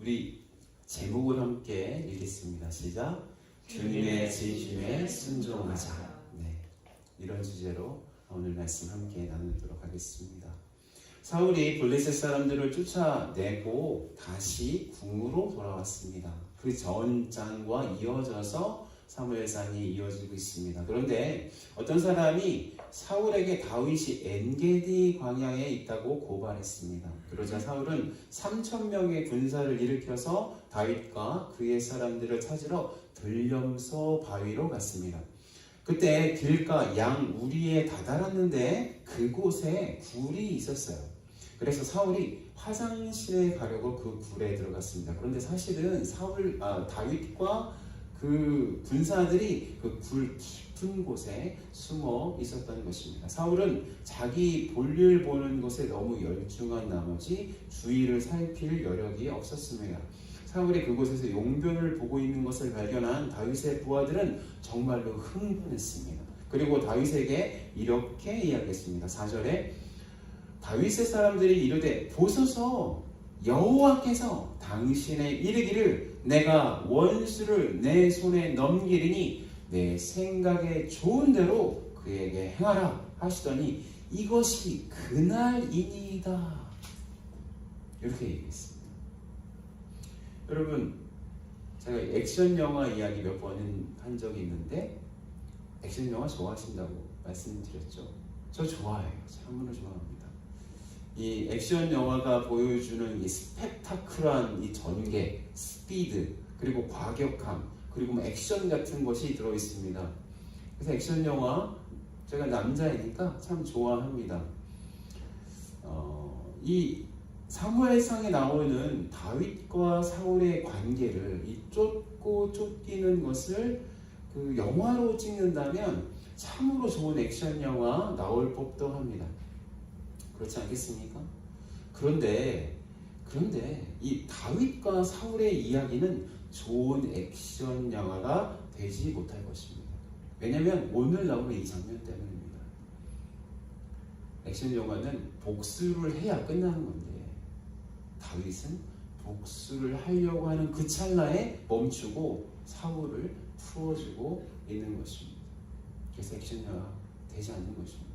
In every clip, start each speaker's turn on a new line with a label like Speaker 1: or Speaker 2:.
Speaker 1: 우리 제목을 함께 읽겠습니다. 시작. 주님의 지심에 순종하자. 네, 이런 주제로 오늘 말씀 함께 나누도록 하겠습니다. 사울이 블레셋 사람들을 쫓아내고 다시 궁으로 돌아왔습니다. 그 전장과 이어져서 사무엘상이 이어지고 있습니다. 그런데 어떤 사람이 사울에게 다윗이 엔게디 광야에 있다고 고발했습니다. 그러자 사울은 3,000명의 군사를 일으켜서 다윗과 그의 사람들을 찾으러 들염소 바위로 갔습니다. 그때 길가 양 우리에 다다랐는데 그곳에 굴이 있었어요. 그래서 사울이 화장실에 가려고 그 굴에 들어갔습니다. 그런데 사실은 다윗과 그 군사들이 그 굴 깊은 곳에 숨어 있었다는 것입니다. 사울은 자기 볼일 보는 것에 너무 열중한 나머지 주위를 살필 여력이 없었습니다. 사울이 그곳에서 용변을 보고 있는 것을 발견한 다윗의 부하들은 정말로 흥분했습니다. 그리고 다윗에게 이렇게 이야기했습니다. 4절에 다윗의 사람들이 이르되 보소서 여호와께서 당신의 이르기를 내가 원수를 내 손에 넘기리니 내 생각에 좋은 대로 그에게 행하라 하시더니 이것이 그날이니이다. 이렇게 얘기했습니다. 여러분, 제가 액션 영화 이야기 몇 번은 한 적이 있는데 액션 영화 좋아하신다고 말씀드렸죠. 저 좋아해요. 참으로 좋아합니다. 이 액션 영화가 보여주는 이 스펙타클한 이 전개, 스피드, 그리고 과격함, 그리고 액션 같은 것이 들어있습니다. 그래서 액션 영화, 제가 남자이니까 참 좋아합니다. 이 사무엘상에 나오는 다윗과 사울의 관계를 이 쫓고 쫓기는 것을 그 영화로 찍는다면 참으로 좋은 액션 영화 나올 법도 합니다. 그렇지 않겠습니까? 그런데 이 다윗과 사울의 이야기는 좋은 액션 영화가 되지 못할 것입니다. 왜냐하면 오늘 나오는 이 장면 때문입니다. 액션 영화는 복수를 해야 끝나는 건데 다윗은 복수를 하려고 하는 그 찰나에 멈추고 사울을 풀어주고 있는 것입니다. 그래서 액션 영화가 되지 않는 것입니다.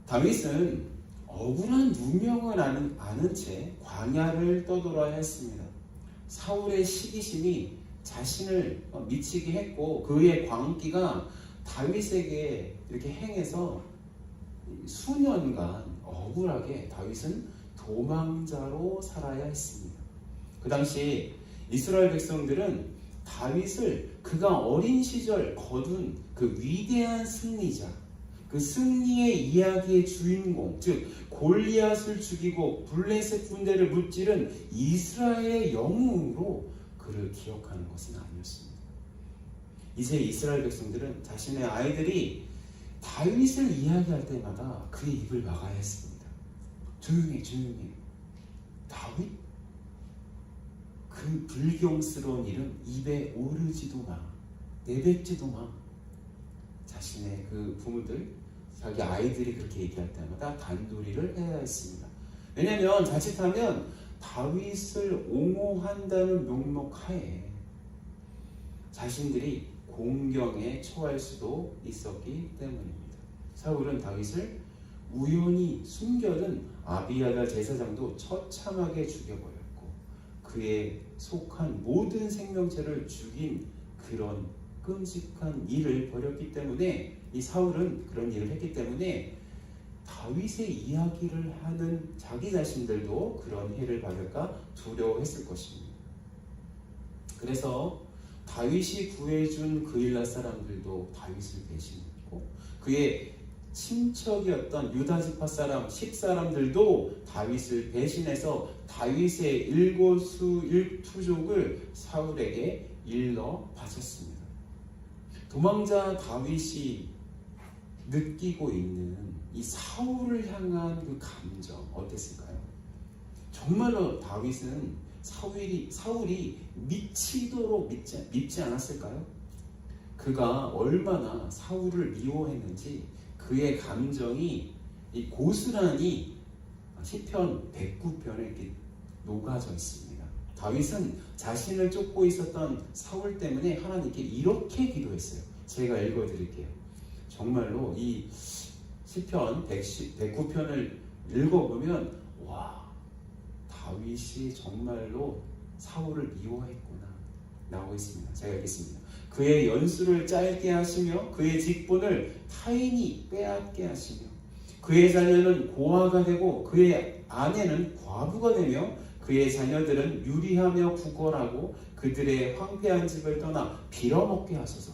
Speaker 1: 다윗은 억울한 누명을 아는 채 광야를 떠돌아야 했습니다. 사울의 시기심이 자신을 미치게 했고 그의 광기가 다윗에게 이렇게 행해서 수년간 억울하게 다윗은 도망자로 살아야 했습니다. 그 당시 이스라엘 백성들은 다윗을 그가 어린 시절 거둔 그 위대한 승리자, 그 승리의 이야기의 주인공, 즉 골리앗을 죽이고 블레셋 군대를 무찌른 이스라엘의 영웅으로 그를 기억하는 것은 아니었습니다. 이제 이스라엘 백성들은 자신의 아이들이 다윗을 이야기할 때마다 그의 입을 막아야 했습니다. 조용히 다윗? 그 불경스러운 이름 입에 오르지도 마, 내뱉지도 마. 자신의 그 부모들, 자기 아이들이 그렇게 얘기할 때마다 단도리를 해야 했습니다. 왜냐하면 자칫하면 다윗을 옹호한다는 명목하에 자신들이 공경에 처할 수도 있었기 때문입니다. 사울은 다윗을 우연히 숨겨둔 아비아달 제사장도 처참하게 죽여버렸고 그에 속한 모든 생명체를 죽인 그런 끔찍한 일을 벌였기 때문에 이 사울은 그런 일을 했기 때문에 다윗의 이야기를 하는 자기 자신들도 그런 해를 받을까 두려워했을 것입니다. 그래서 다윗이 구해준 그일라 사람들도 다윗을 배신했고 그의 친척이었던 유다 지파 사람 10사람들도 다윗을 배신해서 다윗의 일거수 일투족을 사울에게 일러 바쳤습니다. 도망자 다윗이 느끼고 있는 이 사울을 향한 그 감정 어땠을까요? 정말로 다윗은 사울이 미치도록 믿지 않았을까요? 그가 얼마나 사울을 미워했는지 그의 감정이 이 고스란히 시편 109편에 이렇게 녹아져 있습니다. 다윗은 자신을 쫓고 있었던 사울 때문에 하나님께 이렇게 기도했어요. 제가 읽어드릴게요. 정말로 이 시편 109편을 읽어보면 와, 다윗이 정말로 사울을 미워했구나 나오고 있습니다. 제가 읽겠습니다. 그의 연수를 짧게 하시며 그의 직분을 타인이 빼앗게 하시며 그의 자녀는 고아가 되고 그의 아내는 과부가 되며 그의 자녀들은 유리하며 구걸하고 그들의 황폐한 집을 떠나 빌어먹게 하소서.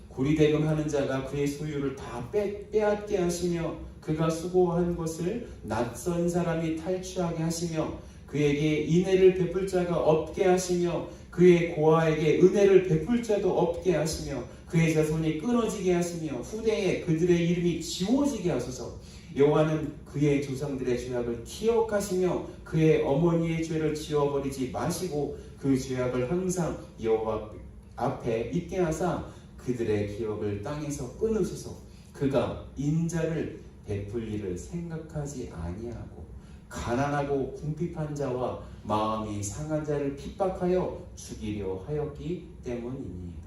Speaker 1: 구리대금하는 자가 그의 소유를 다 빼앗게 하시며 그가 수고한 것을 낯선 사람이 탈취하게 하시며 그에게 인애를 베풀 자가 없게 하시며 그의 고아에게 은혜를 베풀 자도 없게 하시며 그의 자손이 끊어지게 하시며 후대에 그들의 이름이 지워지게 하소서. 여호와는 그의 조상들의 죄악을 기억하시며 그의 어머니의 죄를 지워버리지 마시고 그 죄악을 항상 여호와 앞에 있게 하사 그들의 기억을 땅에서 끊으소서. 그가 인자를 베풀 일을 생각하지 아니하고 가난하고 궁핍한 자와 마음이 상한 자를 핍박하여 죽이려 하였기 때문입니다.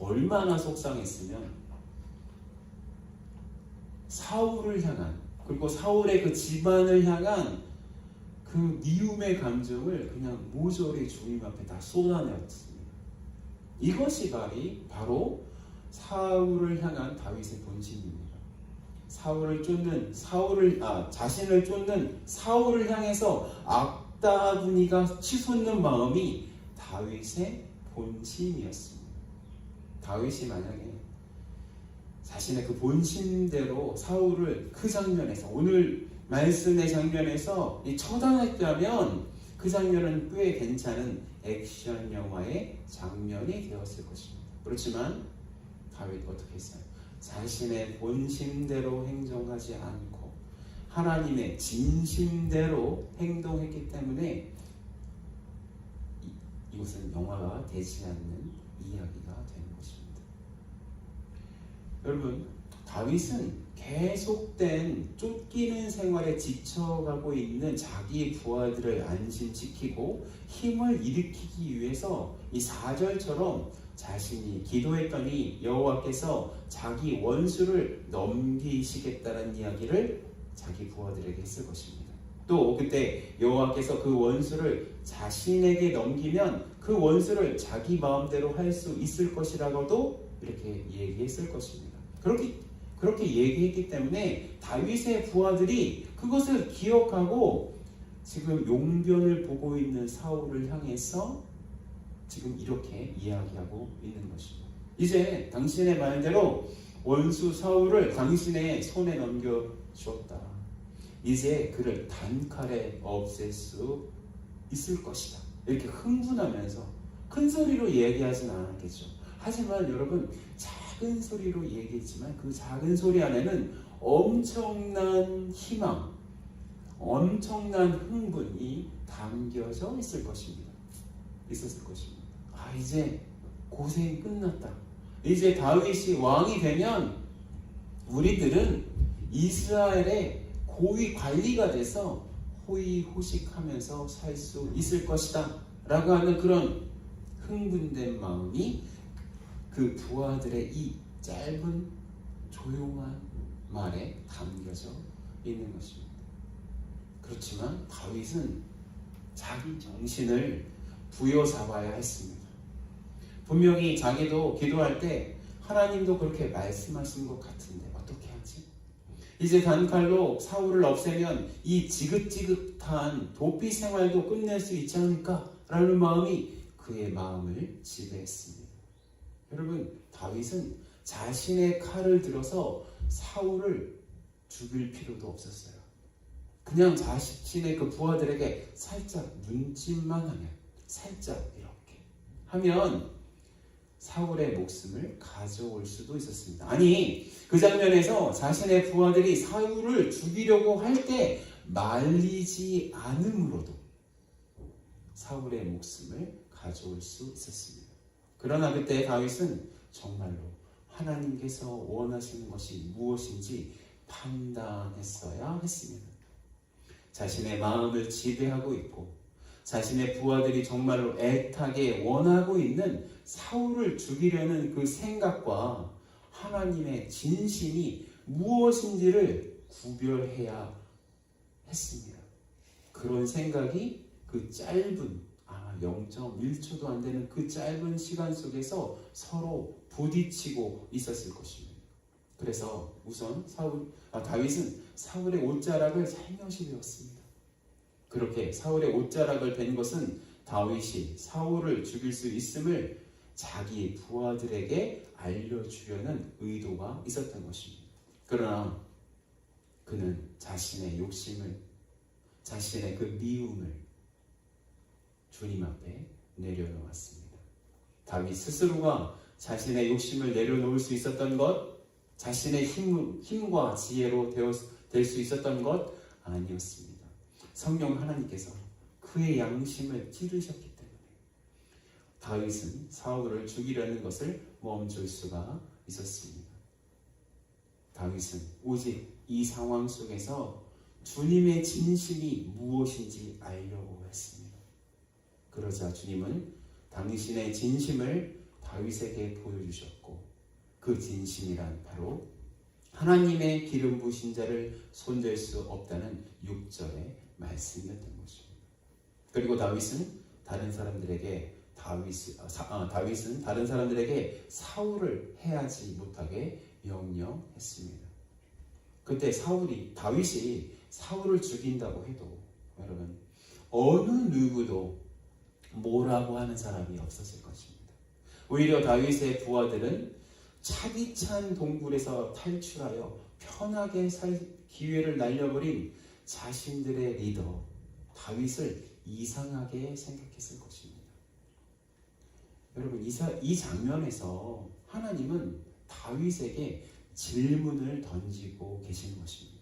Speaker 1: 얼마나 속상했으면 사울을 향한, 그리고 사울의 그 집안을 향한 그 미움의 감정을 그냥 모조리 주님 앞에 다 쏟아내었습니다. 이것이 바로 사울을 향한 다윗의 본심입니다. 자신을 쫓는 사울을 향해서 악다분이가 치솟는 마음이 다윗의 본심이었습니다. 다윗이 만약에 자신의 그 본심대로 사울을 그 장면에서, 오늘 말씀의 장면에서 처단했다면 그 장면은 꽤 괜찮은 액션 영화의 장면이 되었을 것입니다. 그렇지만 다윗 어떻게 했어요? 자신의 본심대로 행동하지 않고 하나님의 진심대로 행동했기 때문에 이것은 영화가 되지 않는 이야기가 되는 것입니다. 여러분, 다윗은 계속된 쫓기는 생활에 지쳐가고 있는 자기 부하들을 안심시키고 힘을 일으키기 위해서 이 4절처럼 자신이 기도했더니 여호와께서 자기 원수를 넘기시겠다는 이야기를 자기 부하들에게 했을 것입니다. 또 그때 여호와께서 그 원수를 자신에게 넘기면 그 원수를 자기 마음대로 할 수 있을 것이라고도 이렇게 얘기했을 것입니다. 그렇게 얘기했기 때문에 다윗의 부하들이 그것을 기억하고 지금 용변을 보고 있는 사울을 향해서 지금 이렇게 이야기하고 있는 것입니다. 이제 당신의 말대로 원수 사울을 당신의 손에 넘겨주었다. 이제 그를 단칼에 없앨 수 있을 것이다. 이렇게 흥분하면서 큰 소리로 얘기하진 않았겠죠. 하지만 여러분, 작은 소리로 얘기했지만 그 작은 소리 안에는 엄청난 희망, 엄청난 흥분이 담겨져 있었을 것입니다. 이제 고생이 끝났다. 이제 다윗이 왕이 되면 우리들은 이스라엘의 고위 관리가 돼서 호의호식하면서 살 수 있을 것이다 라고 하는 그런 흥분된 마음이 그 부하들의 이 짧은 조용한 말에 담겨져 있는 것입니다. 그렇지만 다윗은 자기 정신을 부여잡아야 했습니다. 분명히 자기도 기도할 때 하나님도 그렇게 말씀하신 것 같은데 어떻게 하지? 이제 단칼로 사울을 없애면 이 지긋지긋한 도피 생활도 끝낼 수 있지 않을까? 라는 마음이 그의 마음을 지배했습니다. 여러분, 다윗은 자신의 칼을 들어서 사울을 죽일 필요도 없었어요. 그냥 자신의 그 부하들에게 살짝 눈짓만 하면, 살짝 이렇게 하면 사울의 목숨을 가져올 수도 있었습니다. 아니, 그 장면에서 자신의 부하들이 사울을 죽이려고 할 때 말리지 않음으로도 사울의 목숨을 가져올 수 있었습니다. 그러나 그때 다윗은 정말로 하나님께서 원하시는 것이 무엇인지 판단했어야 했습니다. 자신의 마음을 지배하고 있고 자신의 부하들이 정말로 애타게 원하고 있는 사울을 죽이려는 그 생각과 하나님의 진심이 무엇인지를 구별해야 했습니다. 그런 생각이 그 짧은 아마 0.1초도 안 되는 그 짧은 시간 속에서 서로 부딪히고 있었을 것입니다. 그래서 우선 다윗은 사울의 옷자락을 살며시 베었습니다. 그렇게 사울의 옷자락을 벤 것은 다윗이 사울을 죽일 수 있음을 자기 부하들에게 알려주려는 의도가 있었던 것입니다. 그러나 그는 자신의 욕심을, 자신의 그 미움을 주님 앞에 내려놓았습니다. 다윗 스스로가 자신의 욕심을 내려놓을 수 있었던 것, 자신의 힘과 지혜로 될 수 있었던 것 아니었습니다. 성령 하나님께서 그의 양심을 찌르셨기 때문에 다윗은 사울을 죽이려는 것을 멈출 수가 있었습니다. 다윗은 오직 이 상황 속에서 주님의 진심이 무엇인지 알려고 했습니다. 그러자 주님은 당신의 진심을 다윗에게 보여주셨고, 그 진심이란 바로 하나님의 기름 부으신 자를 손댈 수 없다는 6절의 말씀이었던 것입니다. 그리고 다윗은 다른 사람들에게 사울을 해하지 못하게 명령했습니다. 그때 다윗이 사울을 죽인다고 해도 여러분 어느 누구도 뭐라고 하는 사람이 없었을 것입니다. 오히려 다윗의 부하들은 차디찬 동굴에서 탈출하여 편하게 살 기회를 날려버린 자신들의 리더 다윗을 이상하게 생각했을 것입니다. 여러분 이 장면에서 하나님은 다윗에게 질문을 던지고 계시는 것입니다.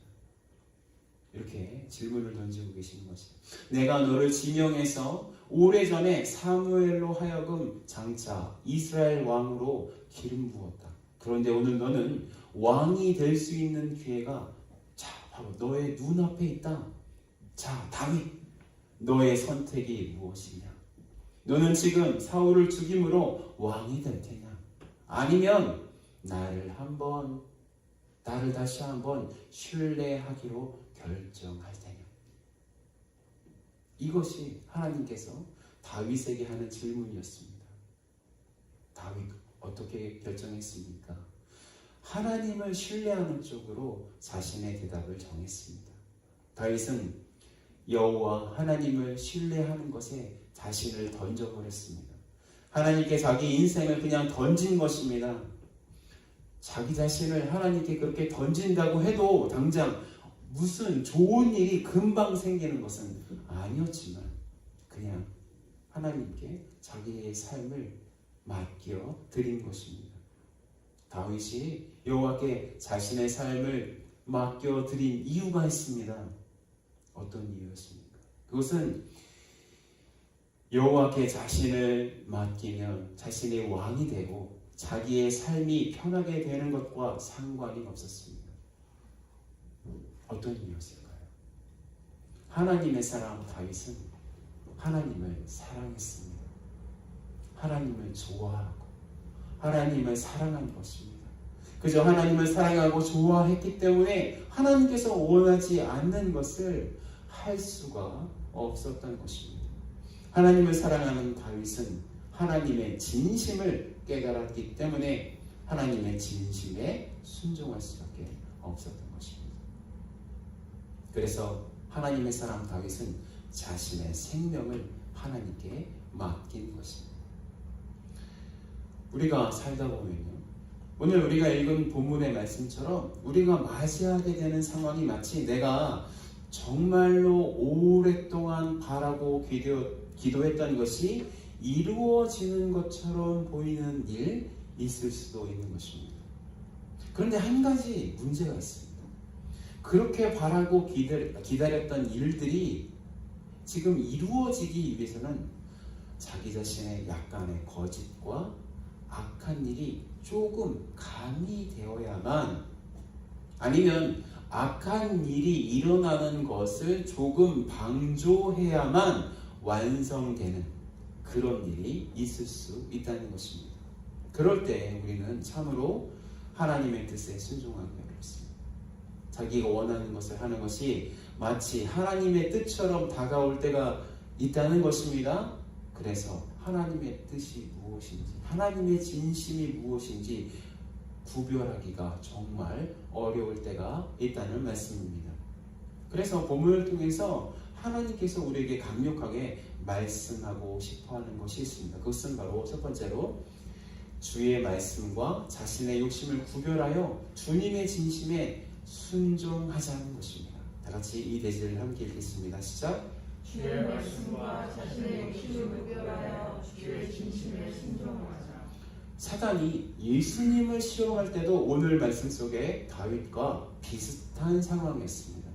Speaker 1: 이렇게 질문을 던지고 계시는 것입니다. 내가 너를 지명해서 오래전에 사무엘로 하여금 장차 이스라엘 왕으로 기름 부었다. 그런데 오늘 너는 왕이 될 수 있는 기회가 바로 너의 눈앞에 있다. 자, 다윗, 너의 선택이 무엇이냐? 너는 지금 사울을 죽임으로 왕이 될 테냐? 아니면 나를 다시 한번 신뢰하기로 결정할 테냐? 이것이 하나님께서 다윗에게 하는 질문이었습니다. 다윗 어떻게 결정했습니까? 하나님을 신뢰하는 쪽으로 자신의 대답을 정했습니다. 다윗은 여호와 하나님을 신뢰하는 것에 자신을 던져버렸습니다. 하나님께 자기 인생을 그냥 던진 것입니다. 자기 자신을 하나님께 그렇게 던진다고 해도 당장 무슨 좋은 일이 금방 생기는 것은 아니었지만 그냥 하나님께 자기의 삶을 맡겨 드린 것입니다. 다윗이 여호와께 자신의 삶을 맡겨 드린 이유가 있습니다. 어떤 이유였습니까? 그것은 여호와께 자신을 맡기면 자신의 왕이 되고 자기의 삶이 편하게 되는 것과 상관이 없었습니다. 어떤 이유였을까요? 하나님의 사람 다윗은 하나님을 사랑했습니다. 하나님을 좋아하고 하나님을 사랑한 것입니다. 그저 하나님을 사랑하고 좋아했기 때문에 하나님께서 원하지 않는 것을 할 수가 없었던 것입니다. 하나님을 사랑하는 다윗은 하나님의 진심을 깨달았기 때문에 하나님의 진심에 순종할 수밖에 없었던 것입니다. 그래서 하나님의 사람 다윗은 자신의 생명을 하나님께 맡긴 것입니다. 우리가 살다 보면요, 오늘 우리가 읽은 본문의 말씀처럼 우리가 맞이하게 되는 상황이 마치 내가 정말로 오랫동안 바라고 기도했던 것이 이루어지는 것처럼 보이는 일 있을 수도 있는 것입니다. 그런데 한 가지 문제가 있습니다. 그렇게 바라고 기다렸던 일들이 지금 이루어지기 위해서는 자기 자신의 약간의 거짓과 악한 일이 조금 가미되어야만, 아니면 악한 일이 일어나는 것을 조금 방조해야만 완성되는 그런 일이 있을 수 있다는 것입니다. 그럴 때 우리는 참으로 하나님의 뜻에 순종하기 어렵습니다. 자기가 원하는 것을 하는 것이 마치 하나님의 뜻처럼 다가올 때가 있다는 것입니다. 그래서 하나님의 뜻이 무엇인지, 하나님의 진심이 무엇인지 구별하기가 정말 어려울 때가 있다는 말씀입니다. 그래서 본문을 통해서 하나님께서 우리에게 강력하게 말씀하고 싶어하는 것이 있습니다. 그것은 바로 첫 번째로 주의 말씀과 자신의 욕심을 구별하여 주님의 진심에 순종하자는 것입니다. 다 같이 이 대지를 함께 읽겠습니다. 시작.
Speaker 2: 주의 말씀과 자신의 욕심을 구별하여 주의 진심에 순종하자.
Speaker 1: 사단이 예수님을 시험할 때도 오늘 말씀 속에 다윗과 비슷한 상황이었습니다.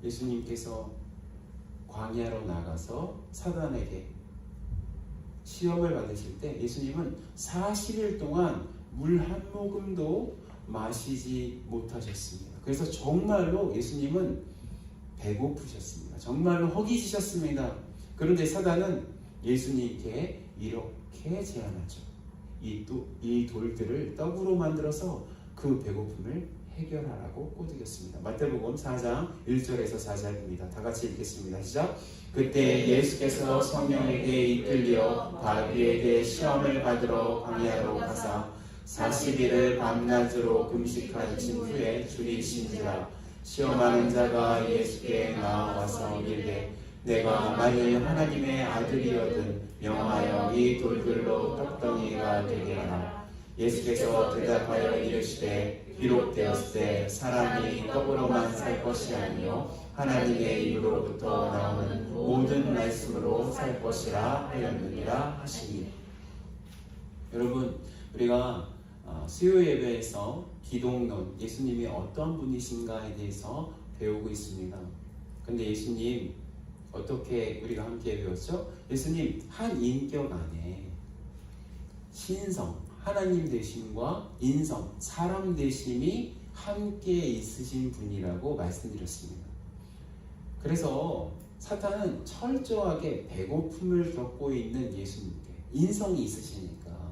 Speaker 1: 예수님께서 광야로 나가서 사단에게 시험을 받으실 때 예수님은 40일 동안 물 한 모금도 마시지 못하셨습니다. 그래서 정말로 예수님은 배고프셨습니다. 정말로 허기지셨습니다. 그런데 사단은 예수님께 이렇게 제안하죠. 이 돌들을 떡으로 만들어서 그 배고픔을 해결하라고 꼬드겼습니다. 마태복음 4장 1절에서 4절입니다. 다 같이 읽겠습니다. 시작. 그때 예수께서 성령에게 이끌려 바비에게 시험을 받으러 광야로 가사 40일을 밤낮으로 금식하신 후에 줄이신지라. 시험하는 자가 예수께 나와서 이르되 내가 만일 하나님의 아들이거든 명하여 이 돌들로 떡덩이가 되게 하라. 예수께서 대답하여 이르시되 기록되었으되 사람이 떡으로만 살 것이 아니요 하나님의 입으로부터 나오는 모든 말씀으로 살 것이라 하였느니라 하시니. 여러분, 우리가 수요 예배에서 기독론, 예수님이 어떤 분이신가에 대해서 배우고 있습니다. 근데 예수님 어떻게 우리가 함께 배웠죠? 예수님 한 인격 안에 신성, 하나님 되심과 인성, 사람 되심이 함께 있으신 분이라고 말씀드렸습니다. 그래서 사탄은 철저하게 배고픔을 겪고 있는 예수님께, 인성이 있으시니까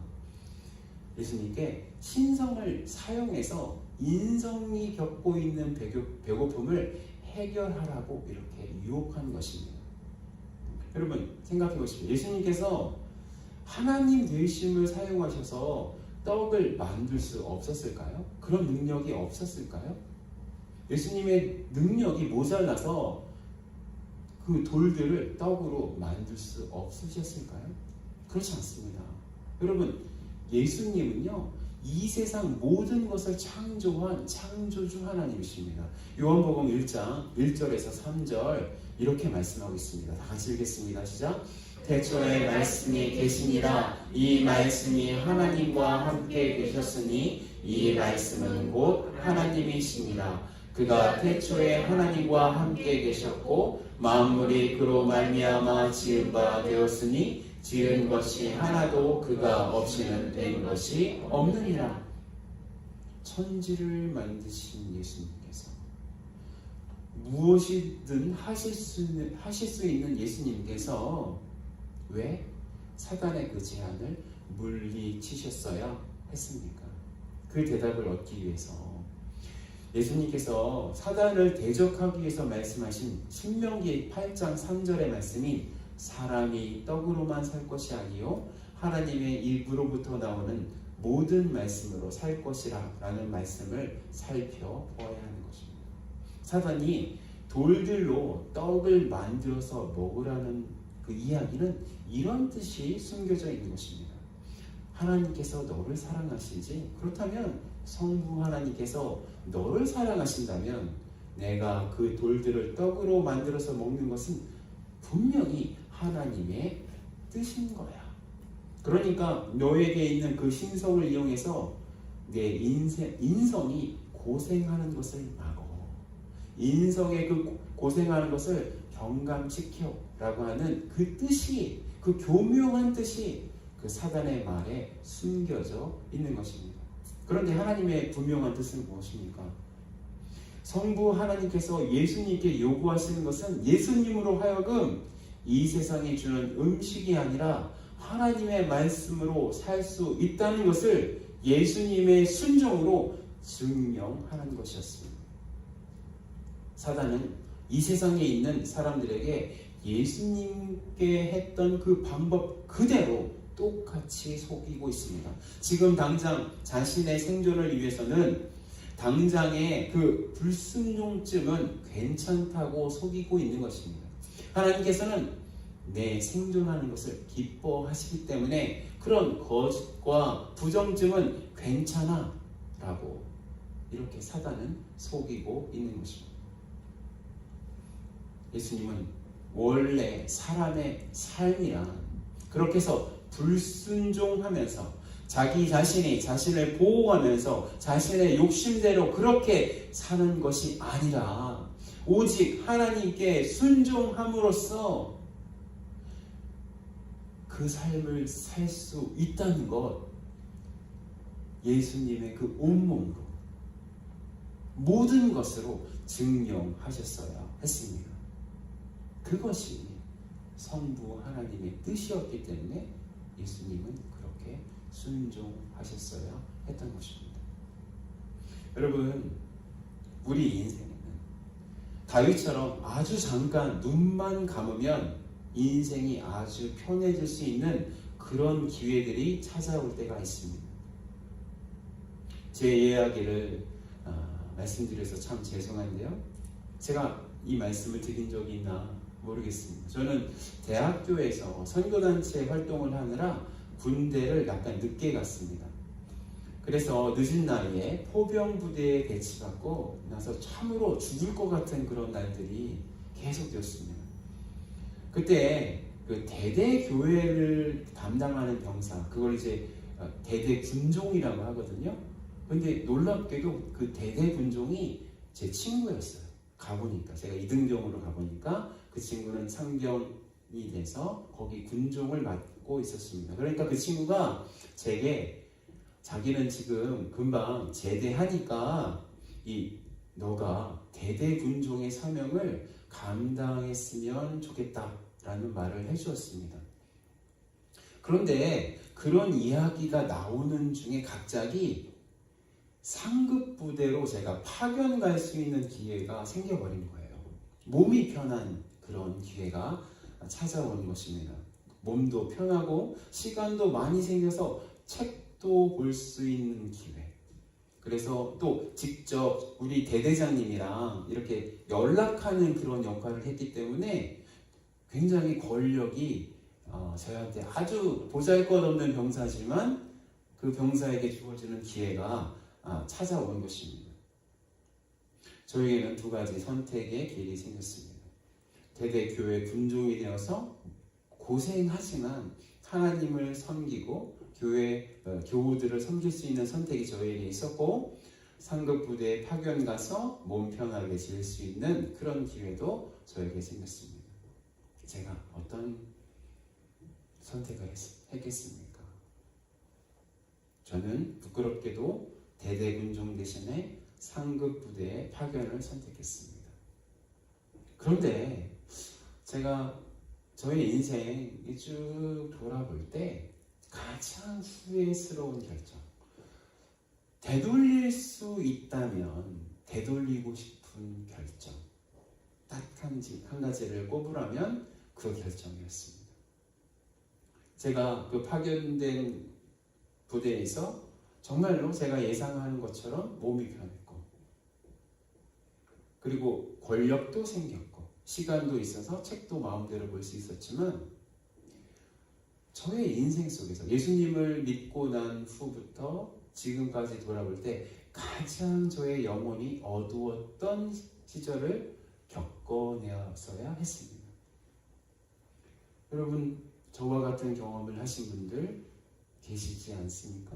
Speaker 1: 예수님께 신성을 사용해서 인성이 겪고 있는 배고픔을 해결하라고 이렇게 유혹한 것입니다. 여러분 생각해 보십시오. 예수님께서 하나님 되심을 사용하셔서 떡을 만들 수 없었을까요? 그런 능력이 없었을까요? 예수님의 능력이 모자라서 그 돌들을 떡으로 만들 수 없으셨을까요? 그렇지 않습니다. 여러분, 예수님은요, 이 세상 모든 것을 창조한 창조주 하나님이십니다. 요한복음 1장 1절에서 3절 이렇게 말씀하고 있습니다. 다 같이 읽겠습니다. 시작. 태초에 말씀이 계시니라. 이 말씀이 하나님과 함께 계셨으니 이 말씀은 곧 하나님이시니라. 그가 태초에 하나님과 함께 계셨고 만물이 그로 말미암아 지은 바 되었으니 지은 것이 하나도 그가 없이는 된 것이 없느니라. 천지를 만드신 예수님께서 무엇이든 하실 수 있는 예수님께서 왜 사단의 그 제안을 물리치셨어야 했습니까? 그 대답을 얻기 위해서 예수님께서 사단을 대적하기 위해서 말씀하신 신명기 8장 3절의 말씀이 사람이 떡으로만 살 것이 아니요 하나님의 입으로부터 나오는 모든 말씀으로 살 것이라 라는 말씀을 살펴보아야 하는 것입니다. 사단이 돌들로 떡을 만들어서 먹으라는 그 이야기는 이런 뜻이 숨겨져 있는 것입니다. 하나님께서 너를 사랑하시지? 그렇다면 성부 하나님께서 너를 사랑하신다면 내가 그 돌들을 떡으로 만들어서 먹는 것은 분명히 하나님의 뜻인 거야. 그러니까 너에게 있는 그 신성을 이용해서 내 인성이 고생하는 것을 막어. 인성의 그 고생하는 것을 경감시켜 라고 하는 그 뜻이, 그 교묘한 뜻이 그 사단의 말에 숨겨져 있는 것입니다. 그런데 하나님의 분명한 뜻은 무엇입니까? 성부 하나님께서 예수님께 요구하시는 것은 예수님으로 하여금 이 세상이 주는 음식이 아니라 하나님의 말씀으로 살 수 있다는 것을 예수님의 순종으로 증명하는 것이었습니다. 사단은 이 세상에 있는 사람들에게 예수님께 했던 그 방법 그대로 똑같이 속이고 있습니다. 지금 당장 자신의 생존을 위해서는 당장의 그 불순종쯤은 괜찮다고 속이고 있는 것입니다. 하나님께서는 내 생존하는 것을 기뻐하시기 때문에 그런 거짓과 부정쯤은 괜찮아 라고 이렇게 사단은 속이고 있는 것입니다. 예수님은 원래 사람의 삶이란 그렇게 해서 불순종하면서 자기 자신이 자신을 보호하면서 자신의 욕심대로 그렇게 사는 것이 아니라 오직 하나님께 순종함으로써 그 삶을 살 수 있다는 것, 예수님의 그 온몸으로 모든 것으로 증명하셨어야 했습니다. 그것이 성부 하나님의 뜻이었기 때문에 예수님은 그렇게 순종하셨어야 했던 것입니다. 여러분, 우리 인생에는 다윗처럼 아주 잠깐 눈만 감으면 인생이 아주 편해질 수 있는 그런 기회들이 찾아올 때가 있습니다. 제 이야기를 말씀드려서 참 죄송한데요. 제가 이 말씀을 드린 적이 있나 모르겠습니다. 저는 대학교에서 선교단체 활동을 하느라 군대를 약간 늦게 갔습니다. 그래서 늦은 나이에 포병부대에 배치받고 나서 참으로 죽을 것 같은 그런 날들이 계속되었습니다. 그때 그 대대 교회를 담당하는 병사, 그걸 이제 대대 군종이라고 하거든요. 근데 놀랍게도 그 대대 군종이 제 친구였어요. 가보니까 제가 이등병으로 가보니까 그 친구는 상병이 돼서 거기 군종을 맡고 있었습니다. 그러니까 그 친구가 제게 자기는 지금 금방 제대하니까 너가 대대 군종의 사명을 감당했으면 좋겠다라는 말을 해주었습니다. 그런데 그런 이야기가 나오는 중에 갑자기 상급 부대로 제가 파견 갈 수 있는 기회가 생겨버린 거예요. 몸이 편한 그런 기회가 찾아오는 것입니다. 몸도 편하고 시간도 많이 생겨서 책도 볼 수 있는 기회. 그래서 또 직접 우리 대대장님이랑 이렇게 연락하는 그런 역할을 했기 때문에 굉장히 권력이 저희한테 아주 보잘것없는 병사지만 그 병사에게 주어지는 기회가 찾아온 것입니다. 저에게는 두 가지 선택의 길이 생겼습니다. 대대교회 군종이 되어서 고생하지만 하나님을 섬기고 교회 교우들을 섬길 수 있는 선택이 저에게 있었고, 상급 부대에 파견 가서 몸 편하게 지낼 수 있는 그런 기회도 저에게 생겼습니다. 제가 어떤 선택을 했겠습니까? 저는 부끄럽게도 대대 군종 대신에 상급 부대의 파견을 선택했습니다. 그런데 제가 저의 인생이 쭉 돌아볼 때 가장 후회스러운 결정, 되돌릴 수 있다면 되돌리고 싶은 결정, 딱 한 가지를 꼽으라면 그 결정이었습니다. 제가 그 파견된 부대에서 정말로 제가 예상하는 것처럼 몸이 편했고, 그리고 권력도 생겼고 시간도 있어서 책도 마음대로 볼 수 있었지만, 저의 인생 속에서 예수님을 믿고 난 후부터 지금까지 돌아볼 때 가장 저의 영혼이 어두웠던 시절을 겪어내었어야 했습니다. 여러분, 저와 같은 경험을 하신 분들 계시지 않습니까?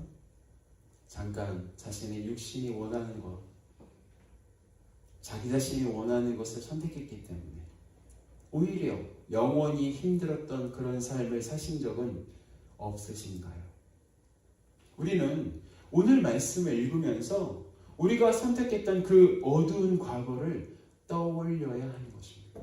Speaker 1: 잠깐 자신의 육신이 원하는 것, 자기 자신이 원하는 것을 선택했기 때문에 오히려 영원히 힘들었던 그런 삶을 사신 적은 없으신가요? 우리는 오늘 말씀을 읽으면서 우리가 선택했던 그 어두운 과거를 떠올려야 하는 것입니다.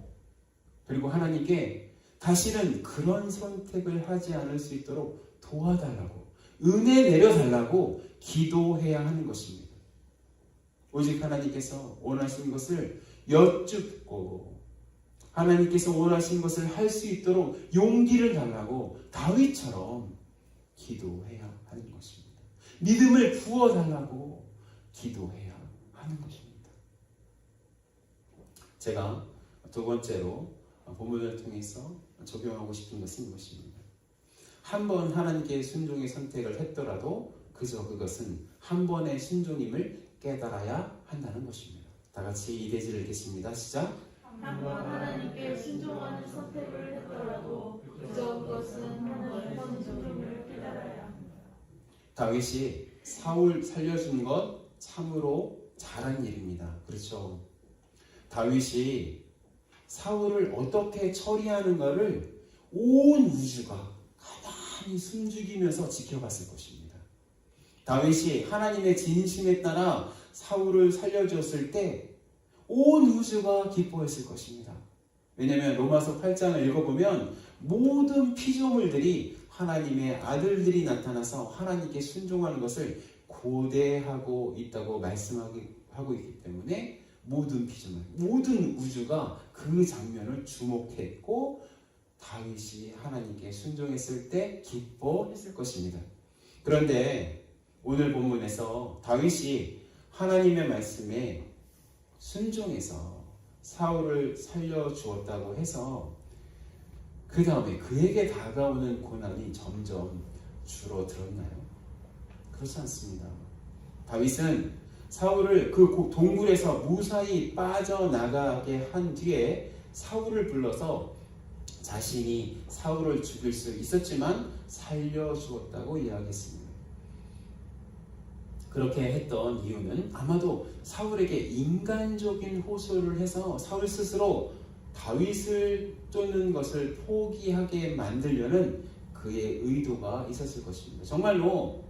Speaker 1: 그리고 하나님께 다시는 그런 선택을 하지 않을 수 있도록 도와달라고, 은혜 내려달라고 기도해야 하는 것입니다. 오직 하나님께서 원하신 것을 여쭙고 하나님께서 원하신 것을 할 수 있도록 용기를 달라고 다윗처럼 기도해야 하는 것입니다. 믿음을 부어달라고 기도해야 하는 것입니다. 제가 두 번째로 본문을 통해서 적용하고 싶은 것은 이것입니다. 한 번 하나님께 순종의 선택을 했더라도 그저 그것은 한 번의 순종임을 깨달아야 한다는 것입니다. 다 같이 이 대지를 읽겠습니다. 시작.
Speaker 2: 한 번 하나님께 순종하는 선택을 했더라도 그저 그것은 한 번의 순종임을 깨달아야 합니다.
Speaker 1: 다윗이 사울 살려준 것 참으로 잘한 일입니다. 그렇죠? 다윗이 사울을 어떻게 처리하는가를 온 우주가 가만히 숨죽이면서 지켜봤을 것입니다. 다윗이 하나님의 진심에 따라 사울을 살려주었을 때 온 우주가 기뻐했을 것입니다. 왜냐하면 로마서 8장을 읽어보면 모든 피조물들이 하나님의 아들들이 나타나서 하나님께 순종하는 것을 고대하고 있다고 말씀하고 있기 때문에 모든 피조물, 모든 우주가 그 장면을 주목했고 다윗이 하나님께 순종했을 때 기뻐했을 것입니다. 그런데 오늘 본문에서 다윗이 하나님의 말씀에 순종해서 사울을 살려주었다고 해서 그 다음에 그에게 다가오는 고난이 점점 줄어들었나요? 그렇지 않습니다. 다윗은 사울을 그 동굴에서 무사히 빠져나가게 한 뒤에 사울을 불러서 자신이 사울을 죽일 수 있었지만 살려주었다고 이야기했습니다. 그렇게 했던 이유는 아마도 사울에게 인간적인 호소를 해서 사울 스스로 다윗을 쫓는 것을 포기하게 만들려는 그의 의도가 있었을 것입니다. 정말로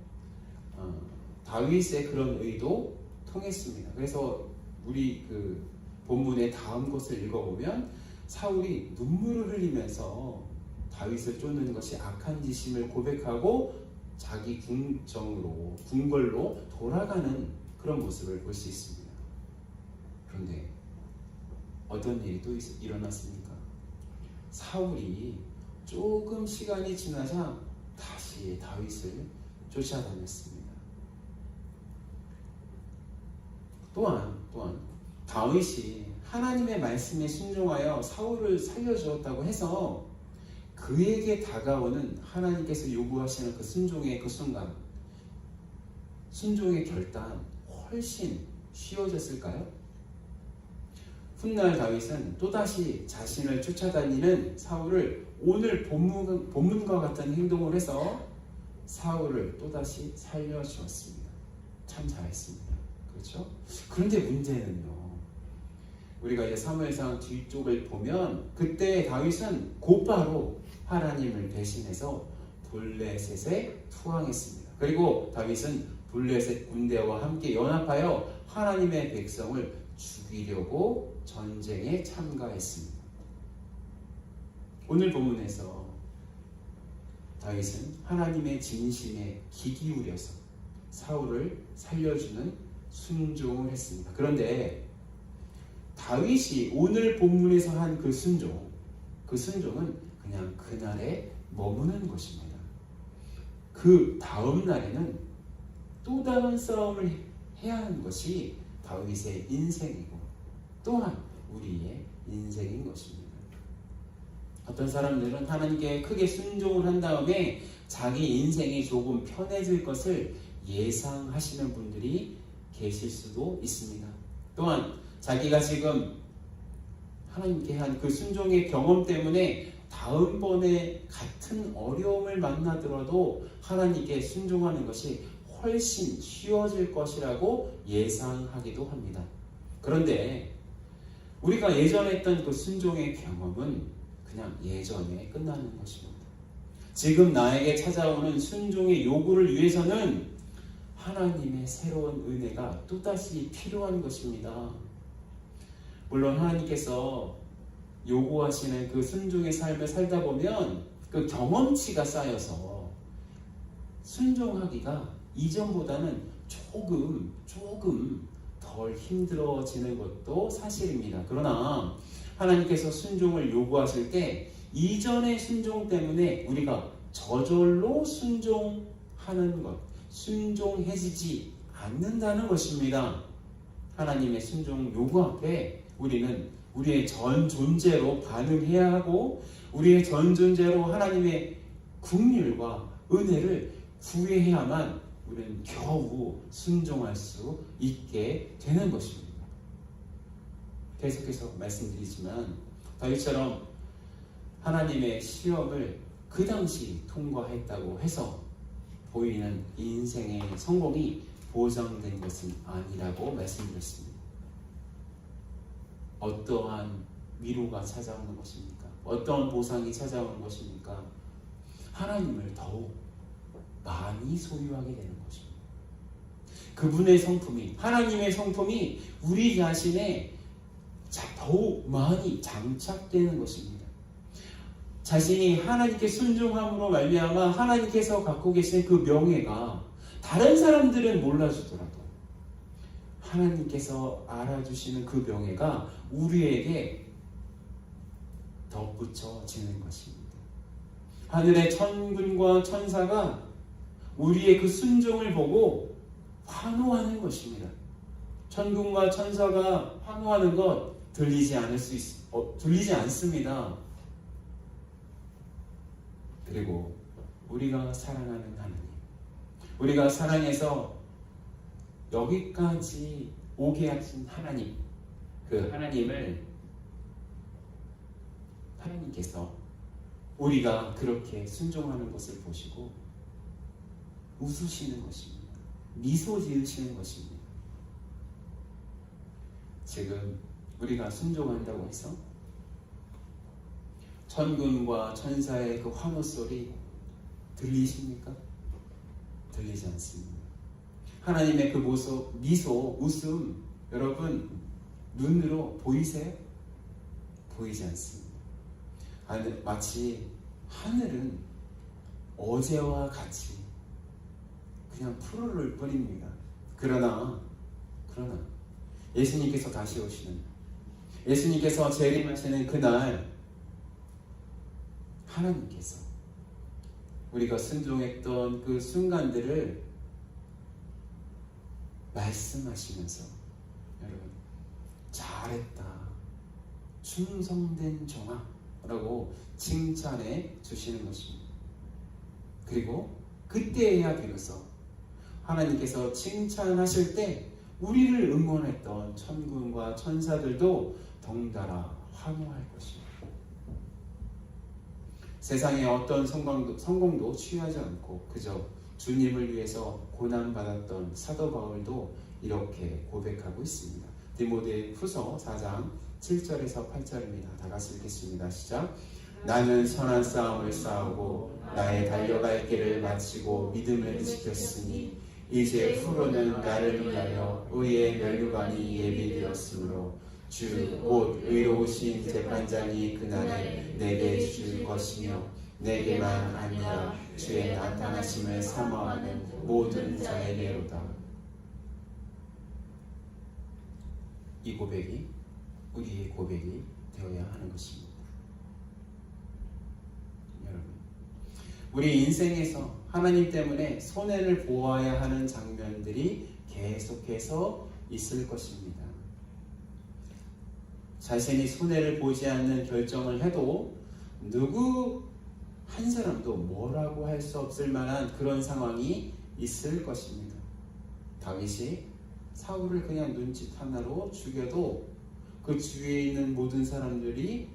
Speaker 1: 다윗의 그런 의도 통했습니다. 그래서 우리 그 본문의 다음 것을 읽어보면 사울이 눈물을 흘리면서 다윗을 쫓는 것이 악한 짓임을 고백하고 자기 궁궐로 돌아가는 그런 모습을 볼 수 있습니다. 그런데 어떤 일이 또 일어났습니까? 사울이 조금 시간이 지나자 다시 다윗을 쫓아다녔습니다. 또한 다윗이 하나님의 말씀에 순종하여 사울을 살려주었다고 해서 그에게 다가오는 하나님께서 요구하시는 그 순종의 그 순간, 순종의 결단 훨씬 쉬워졌을까요? 훗날 다윗은 또다시 자신을 쫓아다니는 사울을 오늘 본문과 같은 행동을 해서 사울을 또다시 살려주었습니다. 참 잘했습니다. 그렇죠? 그런데 문제는요, 우리가 이제 사무엘상 뒤쪽을 보면 그때 다윗은 곧바로 하나님을 대신해서 블레셋에 투항했습니다. 그리고 다윗은 블레셋 군대와 함께 연합하여 하나님의 백성을 죽이려고 전쟁에 참가했습니다. 오늘 본문에서 다윗은 하나님의 진심에 귀 기울여서 사울을 살려주는 순종을 했습니다. 그런데 다윗이 오늘 본문에서 한 그 순종은 그냥 그날에 머무는 것입니다. 그 다음 날에는 또 다른 싸움을 해야 하는 것이 다윗의 인생이고 또한 우리의 인생인 것입니다. 어떤 사람들은 하나님께 크게 순종을 한 다음에 자기 인생이 조금 편해질 것을 예상하시는 분들이 계실 수도 있습니다. 또한 자기가 지금 하나님께 한 그 순종의 경험 때문에 다음번에 같은 어려움을 만나더라도 하나님께 순종하는 것이 훨씬 쉬워질 것이라고 예상하기도 합니다. 그런데 우리가 예전에 했던 그 순종의 경험은 그냥 예전에 끝나는 것입니다. 지금 나에게 찾아오는 순종의 요구를 위해서는 하나님의 새로운 은혜가 또다시 필요한 것입니다. 물론 하나님께서 요구하시는 그 순종의 삶을 살다 보면 그 경험치가 쌓여서 순종하기가 이전보다는 조금 덜 힘들어지는 것도 사실입니다. 그러나 하나님께서 순종을 요구하실 때 이전의 순종 때문에 우리가 저절로 순종하는 것, 순종해지지 않는다는 것입니다. 하나님의 순종 요구 앞에 우리는 우리의 전 존재로 반응해야 하고 우리의 전 존재로 하나님의 긍휼과 은혜를 구해야만 우리는 겨우 순종할 수 있게 되는 것입니다. 계속해서 말씀드리지만 다윗처럼 하나님의 시험을 그 당시 통과했다고 해서 보이는 인생의 성공이 보장된 것은 아니라고 말씀드렸습니다. 어떠한 위로가 찾아오는 것입니까? 어떠한 보상이 찾아오는 것입니까? 하나님을 더욱 많이 소유하게 되는 것입니다. 그분의 성품이, 하나님의 성품이 우리 자신에 더욱 많이 장착되는 것입니다. 자신이 하나님께 순종함으로 말미암아 하나님께서 갖고 계신 그 명예가 다른 사람들은 몰라주더라도 하나님께서 알아주시는 그 명예가 우리에게 덧붙여지는 것입니다. 하늘의 천군과 천사가 우리의 그 순종을 보고 환호하는 것입니다. 천군과 천사가 환호하는 것 들리지 않습니다. 그리고 우리가 사랑하는 하나님, 우리가 사랑해서 여기까지 오게 하신 하나님, 그 하나님께서 우리가 그렇게 순종하는 것을 보시고 웃으시는 것입니다. 미소 지으시는 것입니다. 지금 우리가 순종한다고 해서 천군과 천사의 그 환호 소리 들리십니까? 들리지 않습니다. 하나님의 그 미소, 웃음 여러분 눈으로 보이세요? 보이지 않습니다. 마치 하늘은 어제와 같이 그냥 푸르를 뿐입니다. 그러나 예수님께서 다시 오시는, 예수님께서 재림하시는 그날 하나님께서 우리가 순종했던 그 순간들을 말씀하시면서 여러분 잘했다, 충성된 종아 라고 칭찬해 주시는 것입니다. 그리고 그때에야 비로소 하나님께서 칭찬하실 때 우리를 응원했던 천군과 천사들도 덩달아 환호할 것입니다. 세상의 어떤 성공도 취하지 않고 그저 주님을 위해서 고난받았던 사도 바울도 이렇게 고백하고 있습니다. 디모데 후서 4장 7절에서 8절입니다. 다 같이 읽겠습니다. 시작. 나는 선한 싸움을 싸우고 나의 달려갈 길을 마치고 믿음을 지켰으니 이제 후로는 나를 위하여 의의 면류관이 예비되었으므로 주 곧 의로우신 재판장이 그날에 내게 줄 것이며 내게만 아니라 주의 나타나심을 사모하는 모든 자에게로다. 이 고백이 우리의 고백이 되어야 하는 것입니다. 여러분, 우리 인생에서 하나님 때문에 손해를 보아야 하는 장면들이 계속해서 있을 것입니다. 자신이 손해를 보지 않는 결정을 해도 누구 한 사람도 뭐라고 할 수 없을 만한 그런 상황이 있을 것입니다. 다윗이 사울을 그냥 눈짓 하나로 죽여도 그 주위에 있는 모든 사람들이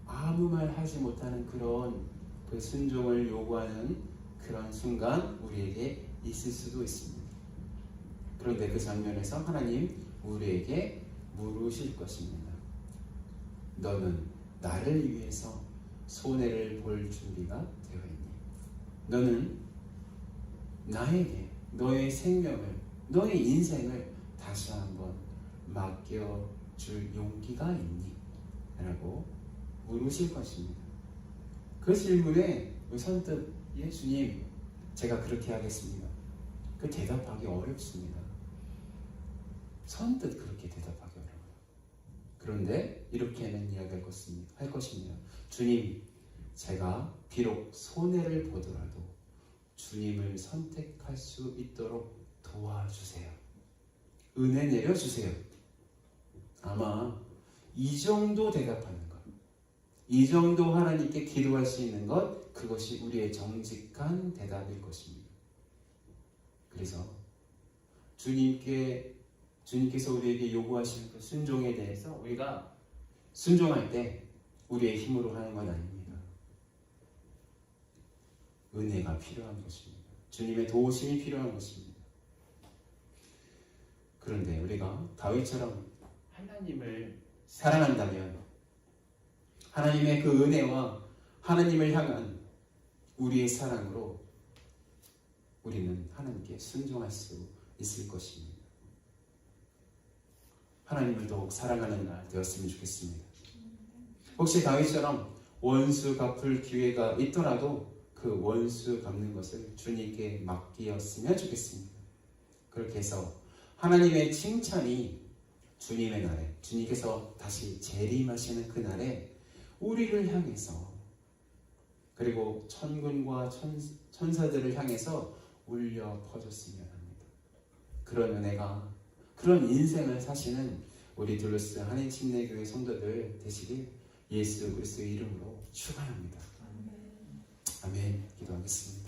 Speaker 1: 아무 말 하지 못하는 그런 그 순종을 요구하는 그런 순간 우리에게 있을 수도 있습니다. 그런데 그 장면에서 하나님 우리에게 물으실 것입니다. 너는 나를 위해서 손해를 볼 준비가 되어 있니? 너는 나에게 너의 생명을, 너의 인생을 다시 한번 맡겨 줄 용기가 있니? 라고 물으실 것입니다. 그 질문에 선뜻 예수님 제가 그렇게 하겠습니다. 그 대답하기 어렵습니다. 선뜻 그렇게 대답하기 어려워요. 그런데 이렇게는 이야기할 것입니다. 주님, 제가 비록 손해를 보더라도 주님을 선택할 수 있도록 도와주세요. 은혜 내려주세요. 아마 이 정도 대답하는 것, 이 정도 하나님께 기도할 수 있는 것, 그것이 우리의 정직한 대답일 것입니다. 그래서 주님께서 우리에게 요구하시는 그 순종에 대해서 우리가 순종할 때 우리의 힘으로 하는 건 아닙니다. 은혜가 필요한 것입니다. 주님의 도우심이 필요한 것입니다. 그런데 우리가 다윗처럼 하나님을 사랑한다면 하나님의 그 은혜와 하나님을 향한 우리의 사랑으로 우리는 하나님께 순종할 수 있을 것입니다. 하나님을 더욱 사랑하는 날 되었으면 좋겠습니다. 혹시 다윗처럼 원수 갚을 기회가 있더라도 그 원수 갚는 것을 주님께 맡기었으면 좋겠습니다. 그렇게 해서 하나님의 칭찬이 주님의 날에, 주님께서 다시 재림하시는 그 날에 우리를 향해서, 그리고 천군과 천사들을 향해서 울려 퍼졌으면 합니다. 그런 은혜가, 그런 인생을 사시는 우리 둘러스 한인침례교회 성도들 되시길 예수 그리스도의 이름으로 축원합니다. 아멘. 기도하겠습니다.